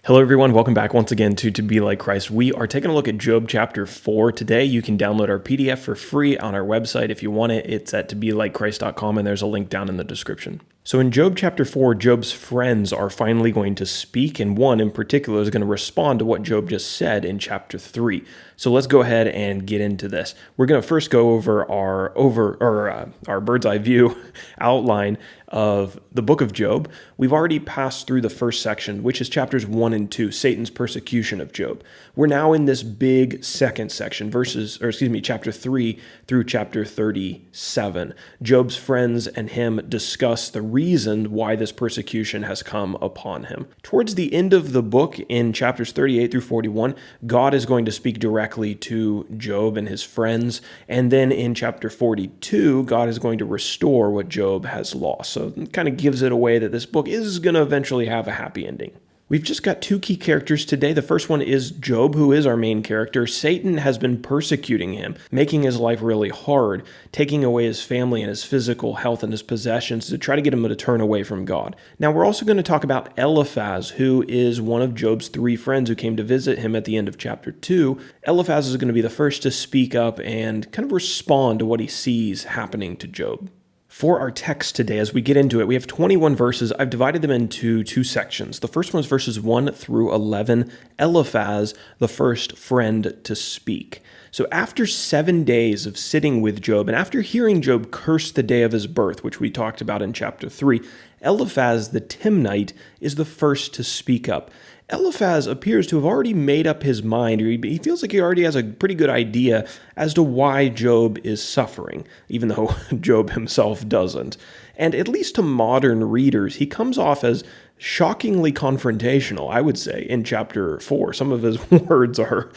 Hello, everyone. Welcome back once again to Be Like Christ. We are taking a look at Job chapter 4 today. You can download our PDF for free on our website if you want it. It's at tobelikechrist.com, and there's a link down in the description. So in Job chapter 4, Job's friends are finally going to speak, and one in particular is going to respond to what Job just said in chapter 3. So let's go ahead and get into this. We're going to first go over our bird's eye view outline of the book of Job. We've already passed through the first section, which is chapters 1 and 2, Satan's persecution of Job. We're now in this big second section, chapter 3 through chapter 37. Job's friends and him discuss the reason why this persecution has come upon him. Towards the end of the book, in chapters 38 through 41, God is going to speak directly to Job and his friends. And then in chapter 42, God is going to restore what Job has lost. So it kind of gives it away that this book is going to eventually have a happy ending. We've just got two key characters today. The first one is Job, who is our main character. Satan has been persecuting him, making his life really hard, taking away his family and his physical health and his possessions to try to get him to turn away from God. Now, we're also going to talk about Elephaz, who is one of Job's three friends who came to visit him at the end of chapter 2. Elephaz is going to be the first to speak up and kind of respond to what he sees happening to Job. For our text today, as we get into it, we have 21 verses. I've divided them into two sections. The first one is verses 1 through 11, Elephaz, the first friend to speak. So after 7 days of sitting with Job, and after hearing Job curse the day of his birth, which we talked about in chapter 3, Elephaz the Timnite is the first to speak up. Elephaz appears to have already made up his mind, or he feels like he already has a pretty good idea as to why Job is suffering, even though Job himself doesn't. And at least to modern readers, he comes off as shockingly confrontational, I would say, in chapter 4. Some of his words are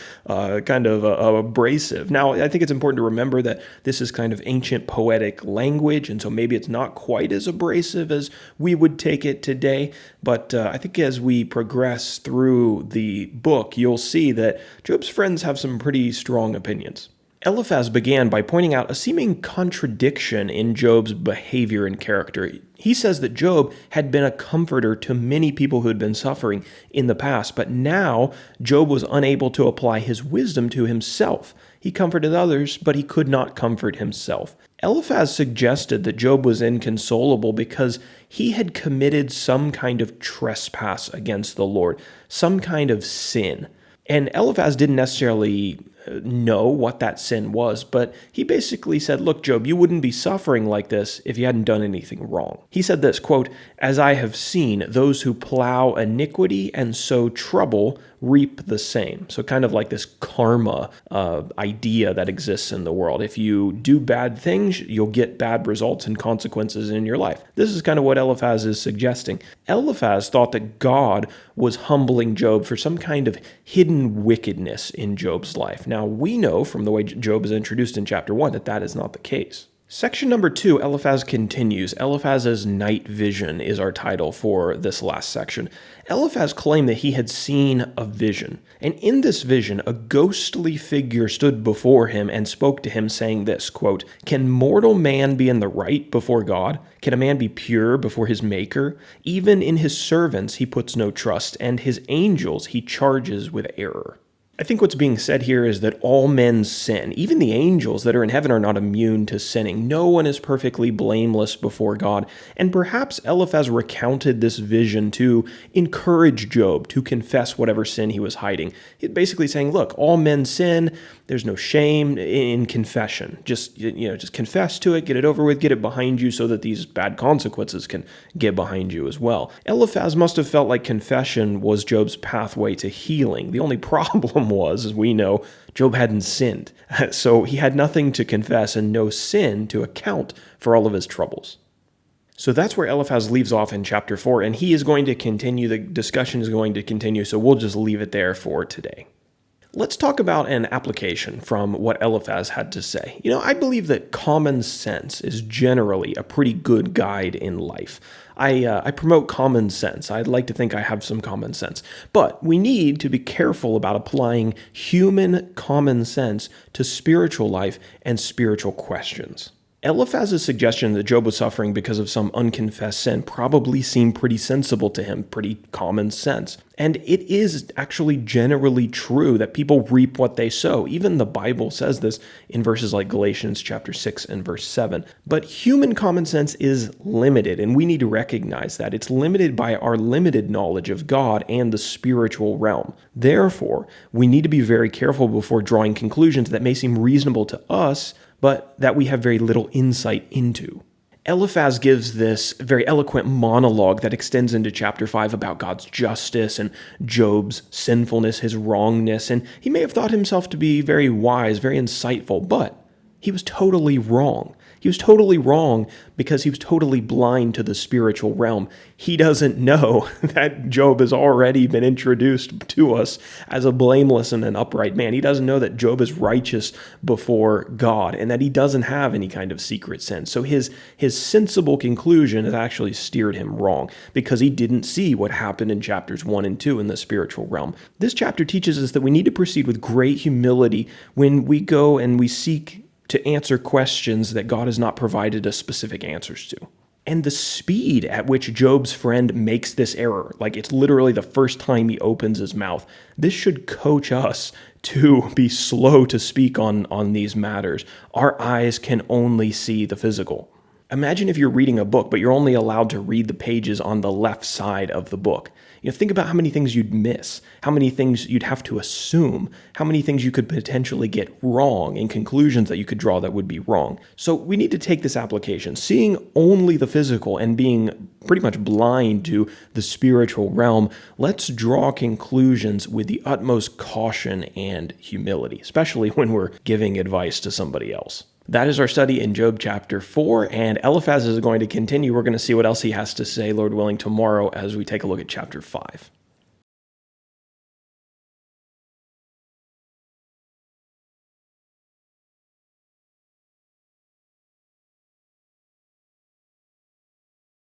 kind of abrasive. Now, I think it's important to remember that this is kind of ancient poetic language, and so maybe it's not quite as abrasive as we would take it today. But I think as we progress through the book, you'll see that Job's friends have some pretty strong opinions. Elephaz began by pointing out a seeming contradiction in Job's behavior and character. He says that Job had been a comforter to many people who had been suffering in the past, but now Job was unable to apply his wisdom to himself. He comforted others, but he could not comfort himself. Elephaz suggested that Job was inconsolable because he had committed some kind of trespass against the Lord, some kind of sin. And Elephaz didn't necessarily know what that sin was, but he basically said, look, Job, you wouldn't be suffering like this if you hadn't done anything wrong. He said this, quote, "As I have seen, those who plow iniquity and sow trouble reap the same." So kind of like this karma idea that exists in the world. If you do bad things, you'll get bad results and consequences in your life. This is kind of what Elephaz is suggesting. Elephaz thought that God was humbling Job for some kind of hidden wickedness in Job's life. Now, we know from the way Job is introduced in chapter 1 that that is not the case. Section number 2, Elephaz continues. Elephaz's night vision is our title for this last section. Elephaz claimed that he had seen a vision, and in this vision, a ghostly figure stood before him and spoke to him, saying this, quote, "Can mortal man be in the right before God? Can a man be pure before his maker? Even in his servants he puts no trust, and his angels he charges with error." I think what's being said here is that all men sin. Even the angels that are in heaven are not immune to sinning. No one is perfectly blameless before God. And perhaps Elephaz recounted this vision to encourage Job to confess whatever sin he was hiding. He's basically saying, look, all men sin. There's no shame in confession. Just confess to it, get it over with, get it behind you so that these bad consequences can get behind you as well. Elephaz must have felt like confession was Job's pathway to healing. The only problem was, as we know, Job hadn't sinned. So he had nothing to confess and no sin to account for all of his troubles. So that's where Elephaz leaves off in chapter 4, and he is going to continue. The discussion is going to continue, so we'll just leave it there for today. Let's talk about an application from what Elephaz had to say. I believe that common sense is generally a pretty good guide in life. I promote common sense. I'd like to think I have some common sense. But we need to be careful about applying human common sense to spiritual life and spiritual questions. Eliphaz's suggestion that Job was suffering because of some unconfessed sin probably seemed pretty sensible to him, pretty common sense. And it is actually generally true that people reap what they sow. Even the Bible says this in verses like Galatians chapter 6 and verse 7. But human common sense is limited, and we need to recognize that. It's limited by our limited knowledge of God and the spiritual realm. Therefore, we need to be very careful before drawing conclusions that may seem reasonable to us, but that we have very little insight into. Elephaz gives this very eloquent monologue that extends into chapter 5 about God's justice and Job's sinfulness, his wrongness, and he may have thought himself to be very wise, very insightful, but he was totally wrong. He was totally wrong because he was totally blind to the spiritual realm. He doesn't know that Job has already been introduced to us as a blameless and an upright man. He doesn't know that Job is righteous before God and that he doesn't have any kind of secret sin. So his sensible conclusion has actually steered him wrong because he didn't see what happened in chapters 1 and 2 in the spiritual realm. This chapter teaches us that we need to proceed with great humility when we go and we seek to answer questions that God has not provided us specific answers to. And the speed at which Job's friend makes this error, like it's literally the first time he opens his mouth, this should coach us to be slow to speak on these matters. Our eyes can only see the physical. Imagine if you're reading a book, but you're only allowed to read the pages on the left side of the book. Think about how many things you'd miss, how many things you'd have to assume, how many things you could potentially get wrong, and conclusions that you could draw that would be wrong. So we need to take this application, seeing only the physical and being pretty much blind to the spiritual realm. Let's draw conclusions with the utmost caution and humility, especially when we're giving advice to somebody else. That is our study in Job chapter 4, and Elephaz is going to continue. We're going to see what else he has to say, Lord willing, tomorrow as we take a look at chapter 5.